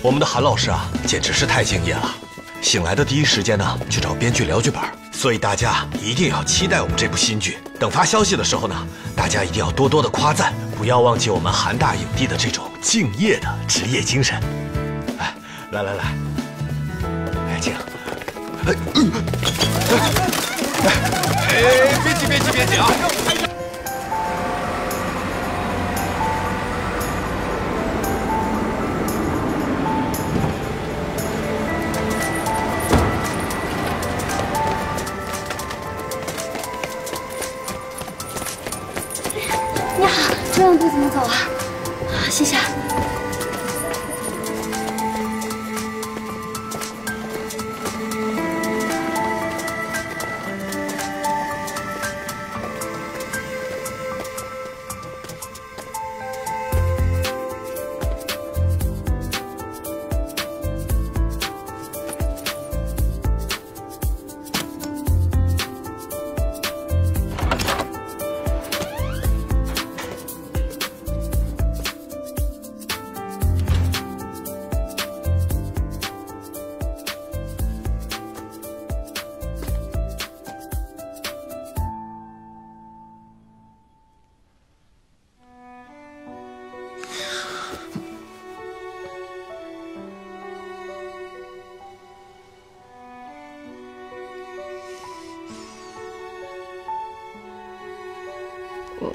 我们的韩老师啊，简直是太敬业了。醒来的第一时间呢，去找编剧聊剧本，所以大家一定要期待我们这部新剧。等发消息的时候呢，大家一定要多多的夸赞，不要忘记我们韩大影帝的这种敬业的职业精神。哎，来，哎，静，别急啊！ 你好，这样步怎么走啊？谢谢。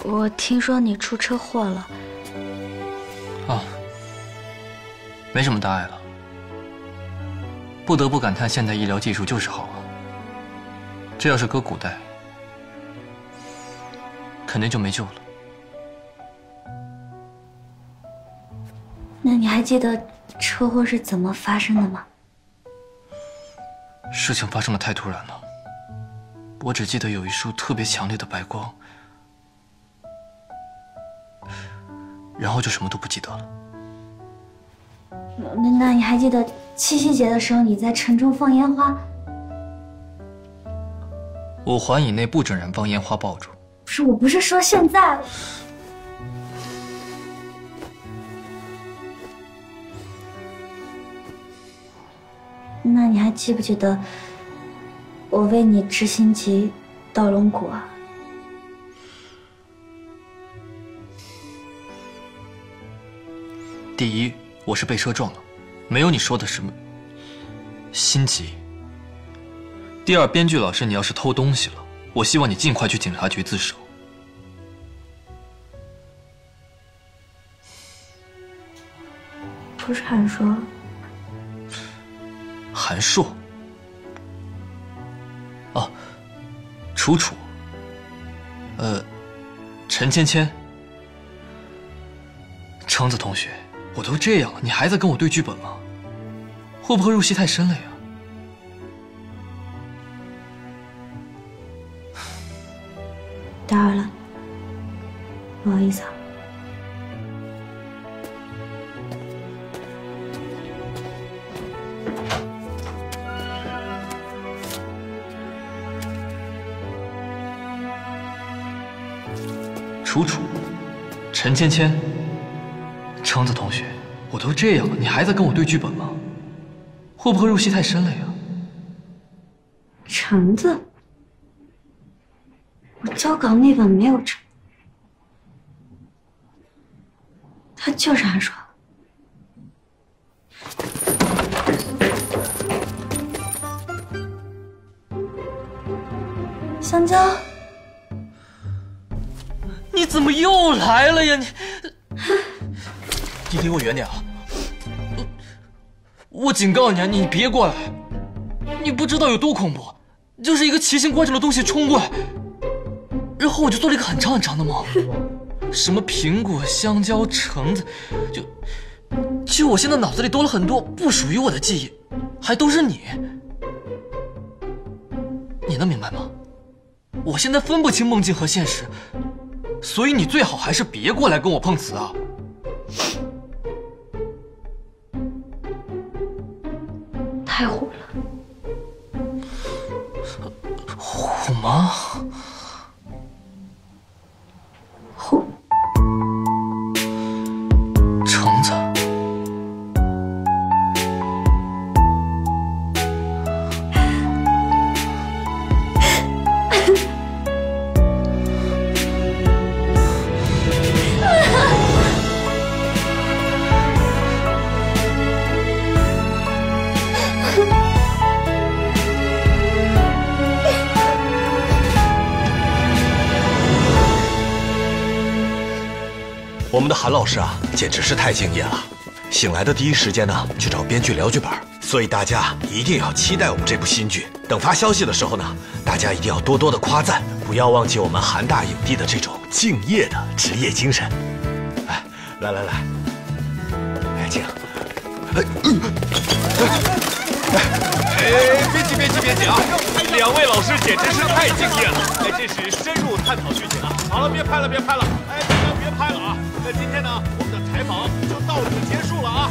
我听说你出车祸了。啊，没什么大碍了。不得不感叹，现代医疗技术就是好啊。这要是搁古代，肯定就没救了。那你还记得车祸是怎么发生的吗？事情发生的太突然了，我只记得有一束特别强烈的白光。 然后就什么都不记得了。那你还记得七夕节的时候你在城中放烟花5环以内不准燃放烟花爆竹。我不是说现在。那你还记不记得我为你织心集到龙骨啊？ 第一，我是被车撞了，没有你说的什么心急。第二，编剧老师，你要是偷东西了，我希望你尽快去警察局自首。不是韩硕。韩硕。哦，楚楚。陈芊芊。橙子同学。 我都这样了，你还在跟我对剧本吗？会不会入戏太深了呀？打扰了，不好意思啊。楚楚，陈芊芊。 橙子同学，我都这样了，你还在跟我对剧本吗？会不会入戏太深了呀？橙子，我交稿那本没有橙，他就是韩硕。香蕉，你怎么又来了呀？你离我远点啊！我警告你啊，你别过来！你不知道有多恐怖，就是一个奇形怪状的东西冲过来，然后我就做了一个很长很长的梦，什么苹果、香蕉、橙子，就我现在脑子里多了很多不属于我的记忆，还都是你。你能明白吗？我现在分不清梦境和现实，所以你最好还是别过来跟我碰瓷啊！ 太虎了，虎吗？虎。橙子，们的韩老师啊，简直是太敬业了。醒来的第一时间呢，去找编剧聊剧本，所以大家一定要期待我们这部新剧。等发消息的时候呢，大家一定要多多的夸赞，不要忘记我们韩大影帝的这种敬业的职业精神。哎，来，哎，静。别急啊！两位老师简直是太敬业了，哎，这是深入探讨剧情啊！好了，别拍了，哎，大家别拍了啊！那今天呢，我们的采访就到此结束了啊！